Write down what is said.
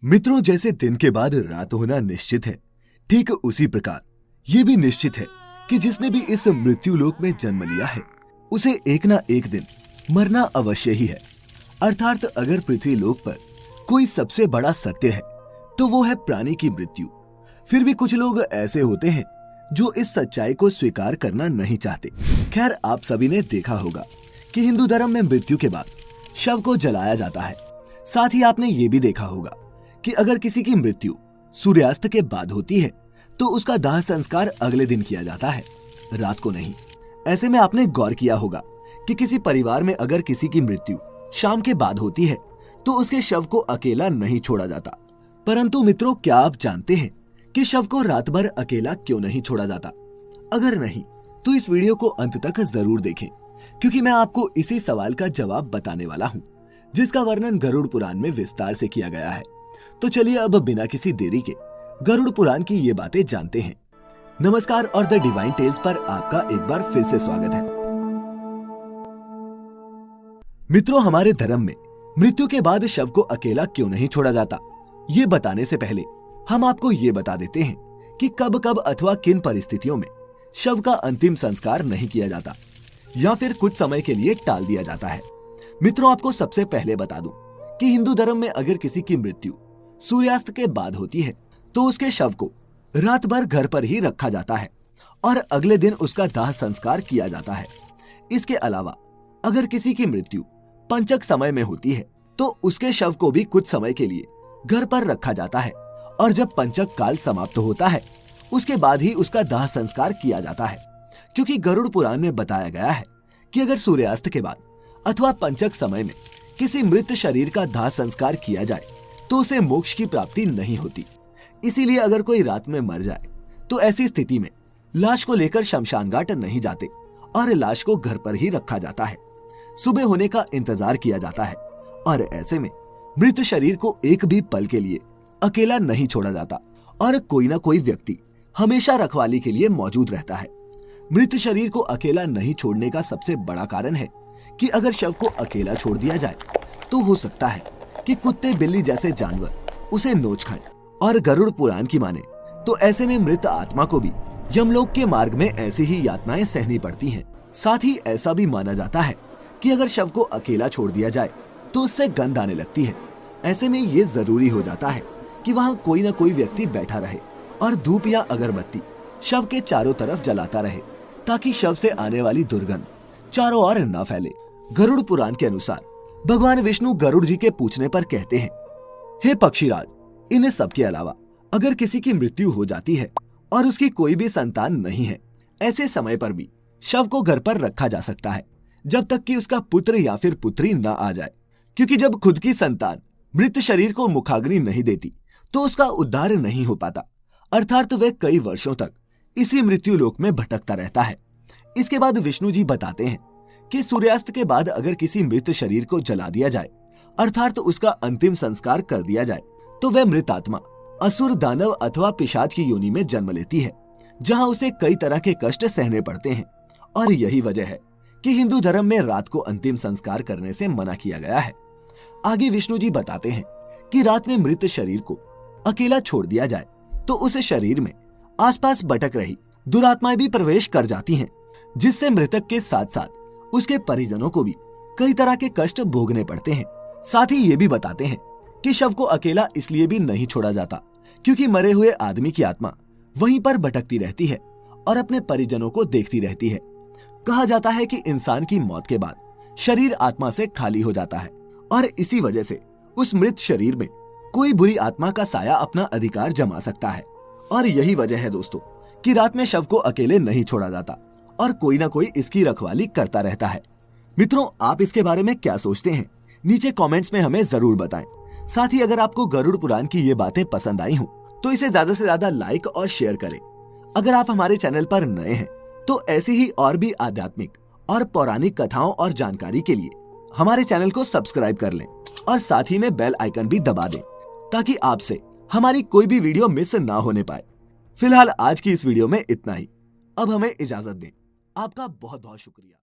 मित्रों, जैसे दिन के बाद रात होना निश्चित है, ठीक उसी प्रकार ये भी निश्चित है कि जिसने भी इस मृत्यु लोक में जन्म लिया है उसे एक ना एक दिन मरना अवश्य ही है। अर्थात अगर पृथ्वी लोक पर कोई सबसे बड़ा सत्य है तो वो है प्राणी की मृत्यु। फिर भी कुछ लोग ऐसे होते हैं जो इस सच्चाई को स्वीकार करना नहीं चाहते। खैर, आप सभी ने देखा होगा कि हिंदू धर्म में मृत्यु के बाद शव को जलाया जाता है। साथ ही आपने ये भी देखा होगा कि अगर किसी की मृत्यु सूर्यास्त के बाद होती है तो उसका दाह संस्कार अगले दिन किया जाता है, रात को नहीं। ऐसे में आपने गौर किया होगा कि किसी परिवार में अगर किसी की मृत्यु शाम के बाद होती है तो उसके शव को अकेला नहीं छोड़ा जाता। परंतु मित्रों, क्या आप जानते हैं कि शव को रात भर अकेला क्यों नहीं छोड़ा जाता? अगर नहीं तो इस वीडियो को अंत तक जरूर देखें, क्योंकि मैं आपको इसी सवाल का जवाब बताने वाला हूँ, जिसका वर्णन गरुड़ पुराण में विस्तार से किया गया है। तो चलिए अब बिना किसी देरी के गरुड़ पुराण की ये बातें जानते हैं। नमस्कार और द डिवाइन टेल्स पर आपका एक बार फिर से स्वागत है। मित्रों, हमारे धर्म में मृत्यु के बाद शव को अकेला क्यों नहीं छोड़ा जाता, ये बताने से पहले हम आपको ये बता देते हैं कि कब कब अथवा किन परिस्थितियों में शव का अंतिम संस्कार नहीं किया जाता या फिर कुछ समय के लिए टाल दिया जाता है। मित्रों, आपको सबसे पहले बता दूं कि हिंदू धर्म में अगर किसी की मृत्यु सूर्यास्त के बाद होती है तो उसके शव को रात भर घर पर ही रखा जाता है और अगले दिन उसका दाह संस्कार किया जाता है। इसके अलावा अगर किसी की मृत्यु पंचक समय में होती है तो उसके शव को भी कुछ समय के लिए घर पर रखा जाता है और जब पंचक काल समाप्त होता है उसके बाद ही उसका दाह संस्कार किया जाता है। क्योंकि गरुड़ पुराण में बताया गया है कि अगर सूर्यास्त के बाद अथवा पंचक समय में किसी मृत शरीर का दाह संस्कार किया जाए तो उसे मोक्ष की प्राप्ति नहीं होती। इसीलिए अगर कोई रात में मर जाए तो ऐसी स्थिति में लाश को लेकर शमशान घाट नहीं जाते और लाश को घर पर ही रखा जाता है। सुबह होने का इंतजार किया जाता है और ऐसे में मृत शरीर को एक भी पल के लिए अकेला नहीं छोड़ा जाता और कोई ना कोई व्यक्ति हमेशा रखवाली के लिए मौजूद रहता है। मृत शरीर को अकेला नहीं छोड़ने का सबसे बड़ा कारण है कि अगर शव को अकेला छोड़ दिया जाए तो हो सकता है कि कुत्ते बिल्ली जैसे जानवर उसे नोच खाएं। और गरुड़ पुराण की माने तो ऐसे में मृत आत्मा को भी यमलोक के मार्ग में ऐसी ही यातनाएं सहनी पड़ती हैं। साथ ही ऐसा भी माना जाता है कि अगर शव को अकेला छोड़ दिया जाए तो उससे गंध आने लगती है। ऐसे में ये जरूरी हो जाता है कि वहाँ कोई न कोई व्यक्ति बैठा रहे और धूप या अगरबत्ती शव के चारों तरफ जलाता रहे ताकि शव से आने वाली दुर्गंध चारों ओर न फैले। गरुड़ पुराण के अनुसार भगवान विष्णु गरुड़ जी के पूछने पर कहते हैं, हे पक्षीराज, इन सब के अलावा अगर किसी की मृत्यु हो जाती है और उसकी कोई भी संतान नहीं है, ऐसे समय पर भी शव को घर पर रखा जा सकता है जब तक कि उसका पुत्र या फिर पुत्री न आ जाए। क्योंकि जब खुद की संतान मृत शरीर को मुखाग्नि नहीं देती तो उसका उद्धार नहीं हो पाता, अर्थात वह कई वर्षों तक इसी मृत्यु लोक में भटकता रहता है। इसके बाद विष्णु जी बताते हैं कि सूर्यास्त के बाद अगर किसी मृत शरीर को जला दिया जाए, अर्थात उसका अंतिम संस्कार कर दिया जाए, तो वह मृत आत्मा असुर, दानव अथवा पिशाच की योनि में जन्म लेती है, जहां उसे कई तरह के कष्ट सहने पड़ते हैं। और यही वजह है कि हिंदू धर्म में रात को अंतिम संस्कार करने से मना किया गया है। आगे विष्णु जी बताते हैं कि रात में मृत शरीर को अकेला छोड़ दिया जाए तो उस शरीर में आसपास भटक रही दुरात्माएं भी प्रवेश कर जाती हैं, जिससे मृतक के साथ साथ उसके परिजनों को भी कई तरह के कष्ट भोगने पड़ते हैं। साथ ही ये भी बताते हैं कि शव को अकेला इसलिए भी नहीं छोड़ा जाता क्योंकि मरे हुए आदमी की आत्मा वहीं पर भटकती रहती है और अपने परिजनों को देखती रहती है। कहा जाता है कि इंसान की मौत के बाद शरीर आत्मा से खाली हो जाता है और इसी वजह से उस मृत शरीर में कोई बुरी आत्मा का साया अपना अधिकार जमा सकता है। और यही वजह है दोस्तों कि रात में शव को अकेले नहीं छोड़ा जाता और कोई ना कोई इसकी रखवाली करता रहता है। मित्रों, आप इसके बारे में क्या सोचते हैं? नीचे कमेंट्स में हमें जरूर बताएं। साथ ही अगर आपको गरुड़ पुराण की ये बातें पसंद आई हो तो इसे ज्यादा से ज्यादा लाइक और शेयर करें। अगर आप हमारे चैनल पर नए हैं तो ऐसी ही और भी आध्यात्मिक और पौराणिक कथाओं और जानकारी के लिए हमारे चैनल को सब्सक्राइब कर लें और साथ ही में बेल आइकन भी दबा दें ताकि आपसे हमारी कोई भी वीडियो मिस ना होने पाए। फिलहाल आज की इस वीडियो में इतना ही। अब हमें इजाजत दें। आपका बहुत बहुत शुक्रिया।